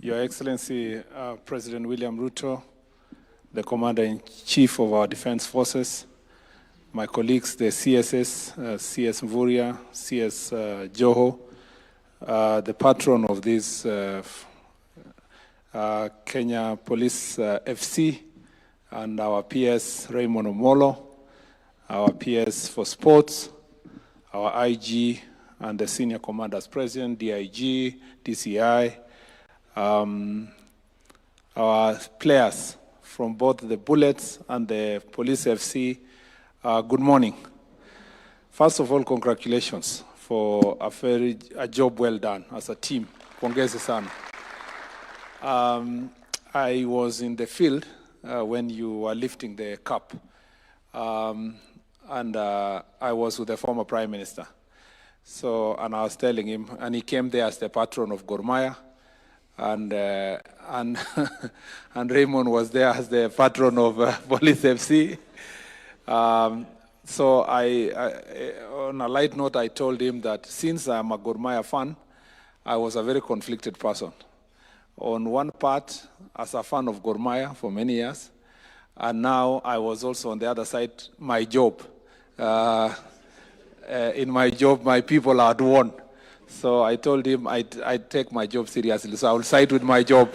Your Excellency, President William Ruto, the Commander-in-Chief of our Defense Forces, my colleagues, the CSS, CS Murkomen, CS Joho, the patron of this Kenya Police FC, and our PS Raymond Omolo, our PS for Sports, our IG, and the Senior Commanders President, DIG, DCI, our players from both the Bullets and the Police FC, good morning. First of all, congratulations for a job well done as a team. Pongezi sana. I was in the field when you were lifting the cup, and I was with the former Prime Minister. So, and I was telling him, and he came there as the patron of Gor Mahia, and Raymond was there as the patron of Police FC. So on a light note, I told him that since I'm a Gor Mahia fan, I was a very conflicted person. On one part, as a fan of Gor Mahia for many years, and now I was also on the other side, my job. In my job, my people had won. So I told him I'd take my job seriously. So I will side with my job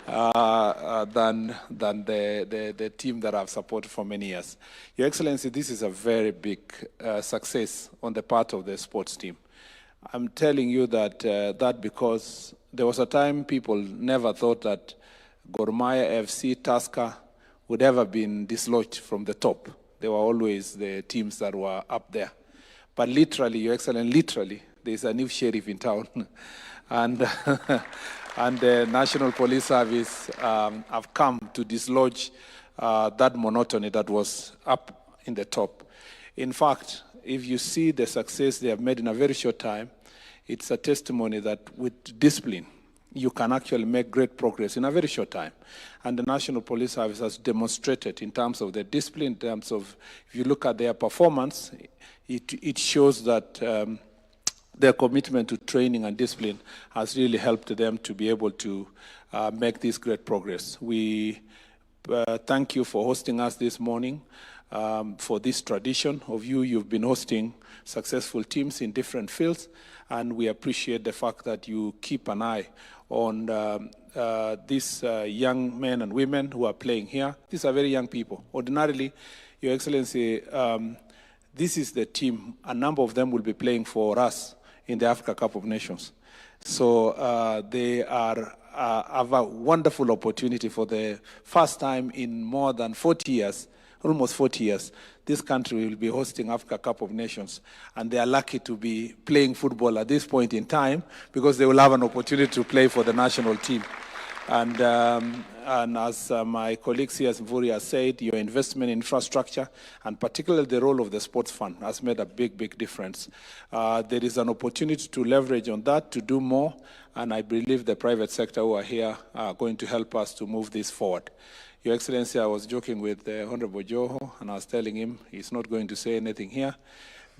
than the team that I've supported for many years. Your Excellency, this is a very big success on the part of the sports team. I'm telling you that because there was a time people never thought that Gor Mahia, FC, Tusker would ever been dislodged from the top. They were always the teams that were up there. But literally, Your Excellency, literally, there's a new sheriff in town. And, and the National Police Service have come to dislodge that monotony that was up in the top. In fact, if you see the success they have made in a very short time, it's a testimony that with discipline, you can actually make great progress in a very short time. And the National Police Service has demonstrated in terms of the discipline, in terms of, if you look at their performance, it shows that their commitment to training and discipline has really helped them to be able to make this great progress. We thank you for hosting us this morning, for this tradition of you've been hosting successful teams in different fields, and we appreciate the fact that you keep an eye on these young men and women who are playing here. These are very young people. Ordinarily, Your Excellency, this is the team. A number of them will be playing for us in the Africa Cup of Nations. So they have a wonderful opportunity for the first time in more than 40 years, almost 40 years. This country will be hosting Africa Cup of Nations, and they are lucky to be playing football at this point in time because they will have an opportunity to play for the national team. And as my colleague CS Murkomen has said, your investment in infrastructure, and particularly the role of the sports fund, has made a big, big difference. There is an opportunity to leverage on that, to do more, and I believe the private sector who are here are going to help us to move this forward. Your Excellency, I was joking with Honorable Joho, and I was telling him he's not going to say anything here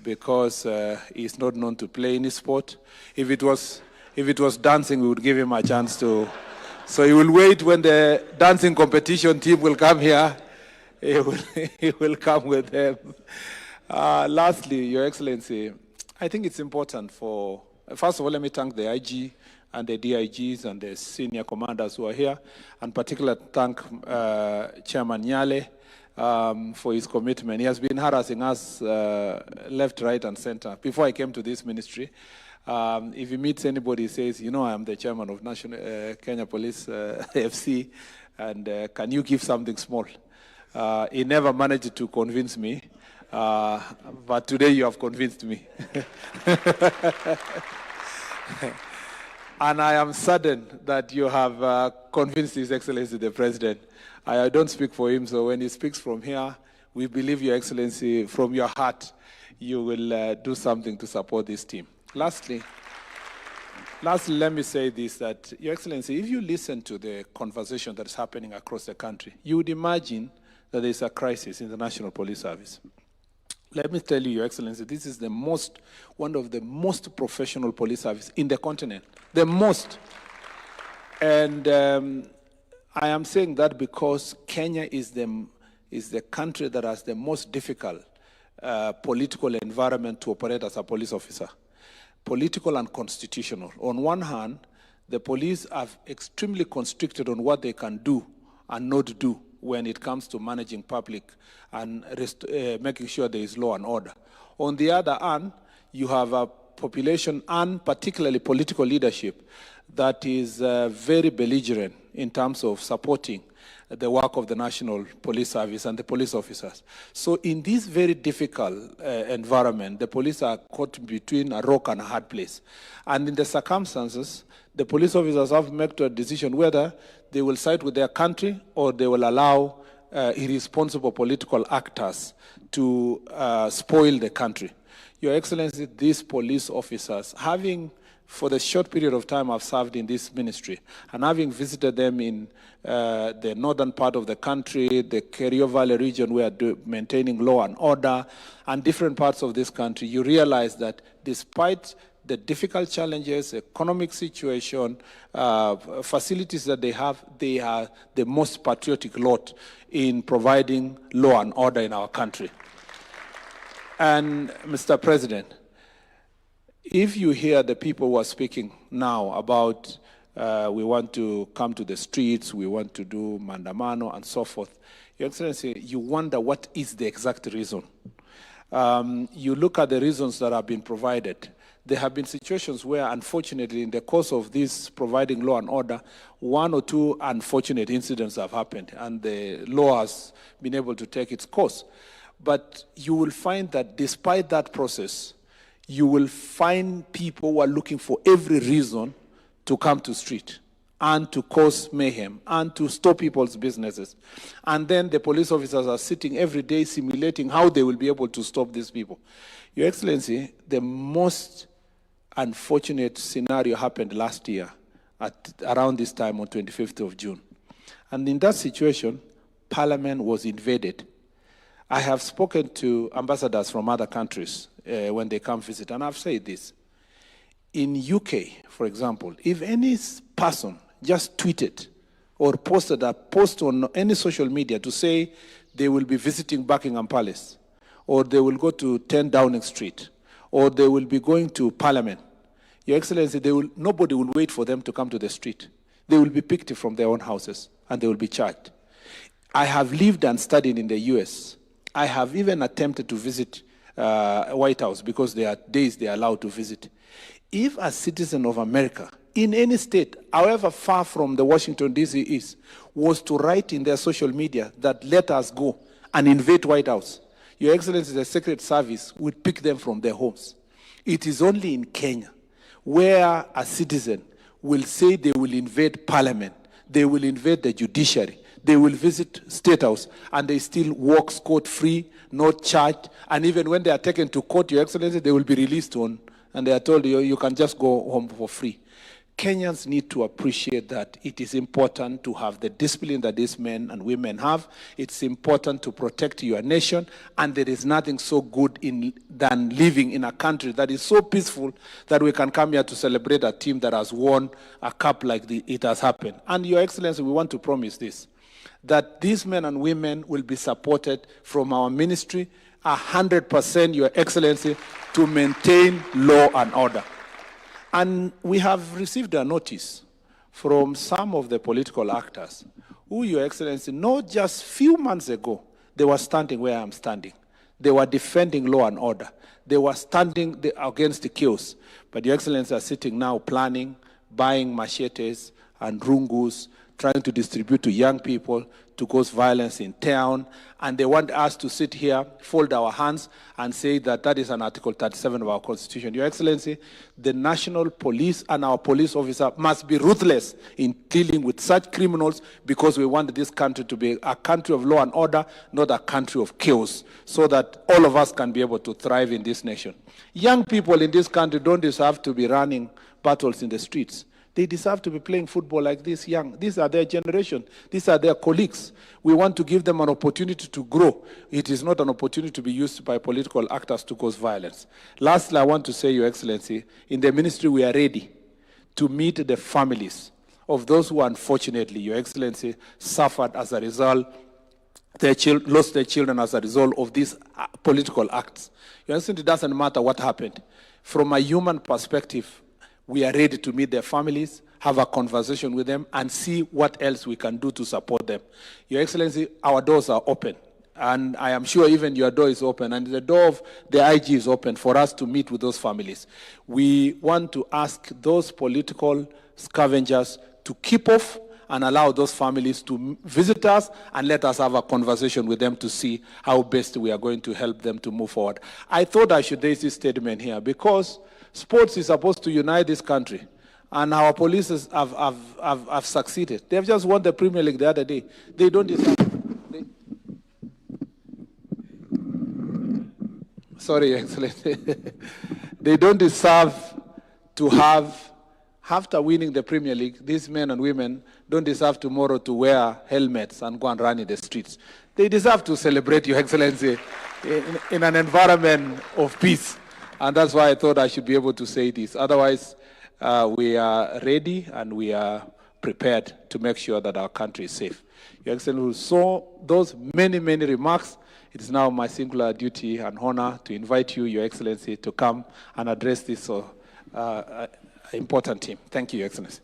because he's not known to play any sport. If it was dancing, we would give him a chance to. So he will wait when the dancing competition team will come here. He will come with them. Lastly, Your Excellency, I think it's important for, first of all, let me thank the IG and the DIGs and the senior commanders who are here, and particularly thank Chairman Nyale for his commitment. He has been harassing us left, right, and center. Before I came to this ministry, if he meets anybody, he says, you know, I'm the chairman of National Kenya Police FC, and can you give something small? He never managed to convince me, but today you have convinced me. And I am saddened that you have convinced His Excellency the President. I don't speak for him, so when he speaks from here, we believe, Your Excellency, from your heart, you will do something to support this team. Lastly, let me say this, that, Your Excellency, if you listen to the conversation that is happening across the country, you would imagine that there is a crisis in the National Police Service. Let me tell you, Your Excellency, this is one of the most professional police services in the continent. The most. And I am saying that because Kenya is the country that has the most difficult political environment to operate as a police officer, political and constitutional. On one hand, the police are extremely constricted on what they can do and not do when it comes to managing public and making sure there is law and order. On the other hand, you have a population and particularly political leadership that is very belligerent in terms of supporting the work of the National Police Service and the police officers. So in this very difficult environment, the police are caught between a rock and a hard place. And in the circumstances, the police officers have to make a decision whether they will side with their country or they will allow irresponsible political actors to spoil the country. Your Excellency, these police officers, having for the short period of time I've served in this ministry, and having visited them in the northern part of the country, the Kerio Valley region, where maintaining law and order, and different parts of this country, you realize that despite the difficult challenges, economic situation, facilities that they are the most patriotic lot in providing law and order in our country. And Mr. President, if you hear the people who are speaking now about we want to come to the streets, we want to do mandamano and so forth, Your Excellency, you wonder what is the exact reason. You look at the reasons that have been provided. There have been situations where, unfortunately, in the course of this providing law and order, one or two unfortunate incidents have happened, and the law has been able to take its course. But you will find that despite that process, you will find people who are looking for every reason to come to street and to cause mayhem and to stop people's businesses. And then the police officers are sitting every day simulating how they will be able to stop these people. Your Excellency, the most unfortunate scenario happened last year at around this time on 25th of June. And in that situation, Parliament was invaded. I have spoken to ambassadors from other countries when they come visit, and I've said this. In UK, for example, if any person just tweeted or posted a post on any social media to say they will be visiting Buckingham Palace, or they will go to 10 Downing Street, or they will be going to Parliament, Your Excellency, nobody will wait for them to come to the street. They will be picked from their own houses, and they will be charged. I have lived and studied in the US. I have even attempted to visit White House because there are days they are allowed to visit. If a citizen of America, in any state, however far from the Washington, D.C. is, was to write in their social media that let us go and invade White House, Your Excellency, the Secret Service would pick them from their homes. It is only in Kenya where a citizen will say they will invade Parliament, they will invade the judiciary, they will visit Statehouse, and they still walk scot-free, not charged, and even when they are taken to court, Your Excellency, they will be released on, and they are told you can just go home for free. Kenyans need to appreciate that it is important to have the discipline that these men and women have. It's important to protect your nation, and there is nothing so good than living in a country that is so peaceful that we can come here to celebrate a team that has won a cup like it has happened. And Your Excellency, we want to promise this, that these men and women will be supported from our ministry 100%, Your Excellency, to maintain law and order. And we have received a notice from some of the political actors who, Your Excellency, not just few months ago, they were standing where I'm standing. They were defending law and order. They were standing against the chaos. But Your Excellency are sitting now planning, buying machetes and rungus, trying to distribute to young people to cause violence in town, and they want us to sit here, fold our hands, and say that that is an Article 37 of our Constitution. Your Excellency, the national police and our police officer must be ruthless in dealing with such criminals, because we want this country to be a country of law and order, not a country of chaos, so that all of us can be able to thrive in this nation. Young people in this country don't deserve to be running battles in the streets. They deserve to be playing football like this young. These are their generation. These are their colleagues. We want to give them an opportunity to grow. It is not an opportunity to be used by political actors to cause violence. Lastly, I want to say, Your Excellency, in the ministry we are ready to meet the families of those who unfortunately, Your Excellency, suffered as a result, lost their children as a result of these political acts. Your Excellency, it doesn't matter what happened. From a human perspective, we are ready to meet their families, have a conversation with them, and see what else we can do to support them. Your Excellency, our doors are open. And I am sure even your door is open, and the door of the IG is open for us to meet with those families. We want to ask those political scavengers to keep off and allow those families to visit us and let us have a conversation with them to see how best we are going to help them to move forward. I thought I should raise this statement here because sports is supposed to unite this country, and our police have succeeded. They have just won the Premier League the other day. They don't deserve... Sorry, Your Excellency. They don't deserve to have, after winning the Premier League, these men and women don't deserve tomorrow to wear helmets and go and run in the streets. They deserve to celebrate, Your Excellency, in an environment of peace. And that's why I thought I should be able to say this. Otherwise, we are ready and we are prepared to make sure that our country is safe. Your Excellency, so those many, many remarks, it is now my singular duty and honor to invite you, Your Excellency, to come and address this important team. Thank you, Your Excellency.